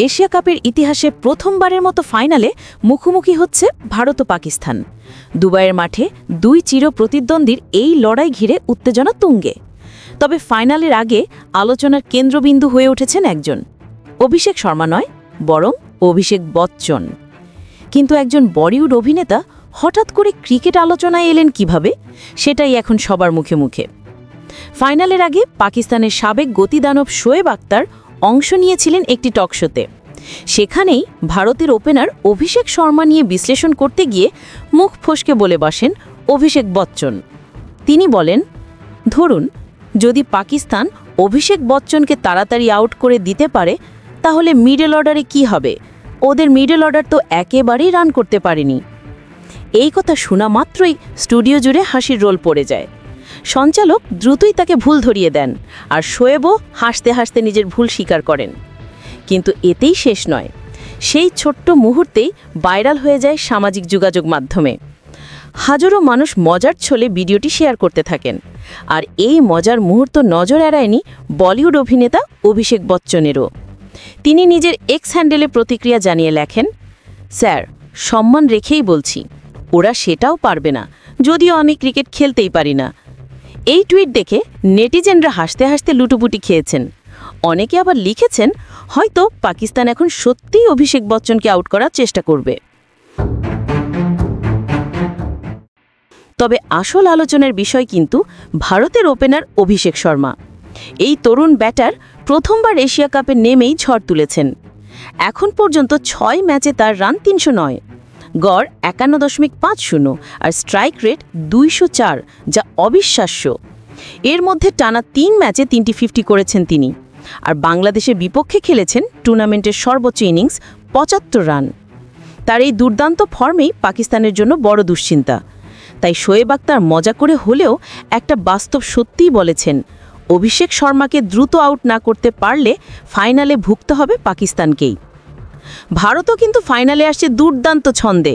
Asia কাপের ইতিহাসে প্রথমবারের মতো ফাইনালে মুখোমুখি হচ্ছে ভারত ও পাকিস্তান। দুবাইয়ের মাঠে দুই চির প্রতিদ্বন্দ্বীর এই লড়াই ঘিরে উত্তেজনা তুঙ্গে। তবে ফাইনালের আগে আলোচনার কেন্দ্রবিন্দু হয়ে উঠেছেন একজন, অভিষেক শর্মা নয়, বরং অভিষেক বচ্চন। কিন্তু একজন বলিউড অভিনেতা হঠাৎ করে ক্রিকেট আলোচনায় এলেন কিভাবে, সেটাই এখন সবার মুখে মুখে। ফাইনালের আগে পাকিস্তানের সাবেক গতিদানব শোয়েব আখতার অংশ নিয়েছিলেন একটি টকশোতে। সেখানেই ভারতের ওপেনার অভিষেক শর্মা নিয়ে বিশ্লেষণ করতে গিয়ে মুখ ফসকে বলে বসেন অভিষেক বচ্চন। তিনি বলেন, ধরুন যদি পাকিস্তান অভিষেক বচ্চনকে তাড়াতাড়ি আউট করে দিতে পারে, তাহলে মিডল অর্ডারে কি হবে? ওদের মিডল অর্ডার তো একেবারেই রান করতে পারেনি। এই কথা শোনা মাত্রই স্টুডিও জুড়ে হাসির রোল পড়ে যায়। সঞ্চালক দ্রুতই তাকে ভুল ধরিয়ে দেন, আর শোয়েবও হাসতে হাসতে নিজের ভুল স্বীকার করেন। কিন্তু এতেই শেষ নয়, সেই ছোট্ট মুহূর্তেই ভাইরাল হয়ে যায় সামাজিক যোগাযোগ মাধ্যমে। হাজারো মানুষ মজার ছলে ভিডিওটি শেয়ার করতে থাকেন। আর এই মজার মুহূর্ত নজর এড়ায়নি বলিউড অভিনেতা অভিষেক বচ্চনেরও। তিনি নিজের এক্স হ্যান্ডেলে প্রতিক্রিয়া জানিয়ে লেখেন, স্যার, সম্মান রেখেই বলছি, ওরা সেটাও পারবে না, যদিও আমি ক্রিকেট খেলতেই পারি না। এই টুইট দেখে নেটিজেনরা হাসতে হাসতে লুটোপুটি খেয়েছেন। অনেকে আবার লিখেছেন, হয়তো পাকিস্তান এখন সত্যিই অভিষেক বচ্চনকে আউট করার চেষ্টা করবে। তবে আসল আলোচনার বিষয় কিন্তু ভারতের ওপেনার অভিষেক শর্মা। এই তরুণ ব্যাটার প্রথমবার এশিয়া কাপে নেমেই ঝড় তুলেছেন। এখন পর্যন্ত 6 ম্যাচে তার রান 309, গড় 51.50 আর স্ট্রাইক রেট 204, যা অবিশ্বাস্য। এর মধ্যে টানা 3 ম্যাচে 3টি 50 করেছেন তিনি। আর বাংলাদেশের বিপক্ষে খেলেছেন টুর্নামেন্টের সর্বোচ্চ ইনিংস 75 রান। তার এই দুর্দান্ত ফর্মেই পাকিস্তানের জন্য বড় দুশ্চিন্তা। তাই শোয়েব আখতার মজা করে হলেও একটা বাস্তব সত্যিই বলেছেন, অভিষেক শর্মাকে দ্রুত আউট না করতে পারলে ফাইনালে ভুগতে হবে পাকিস্তানকেই। ভারতও কিন্তু ফাইনালে আসছে দুর্দান্ত ছন্দে।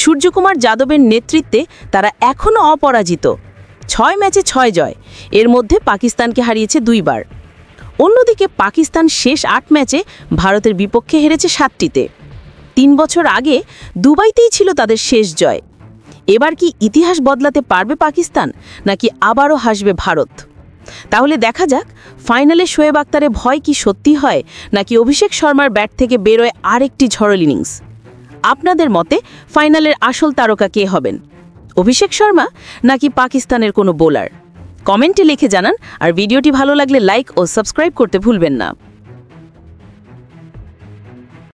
সূর্যকুমার যাদবের নেতৃত্বে তারা এখনও অপরাজিত, 6 ম্যাচে 6 জয়। এর মধ্যে পাকিস্তানকে হারিয়েছে 2 বার। অন্যদিকে পাকিস্তান শেষ 8 ম্যাচে ভারতের বিপক্ষে হেরেছে 7টিতে। 3 বছর আগে দুবাইতেই ছিল তাদের শেষ জয়। এবার কি ইতিহাস বদলাতে পারবে পাকিস্তান, নাকি আবারও হাসবে ভারত? তাহলে দেখা যাক ফাইনালে শোয়েব আখতারের ভয় কি সত্যি হয়, নাকি অভিষেক শর্মার ব্যাট থেকে বেরোয় আরেকটি ঝড় ইনিংস। আপনাদের মতে ফাইনালের আসল তারকা কে হবেন, অভিষেক শর্মা নাকি পাকিস্তানের কোনো বোলার? কমেন্টে লিখে জানান। আর ভিডিওটি ভালো লাগলে লাইক ও সাবস্ক্রাইব করতে ভুলবেন না।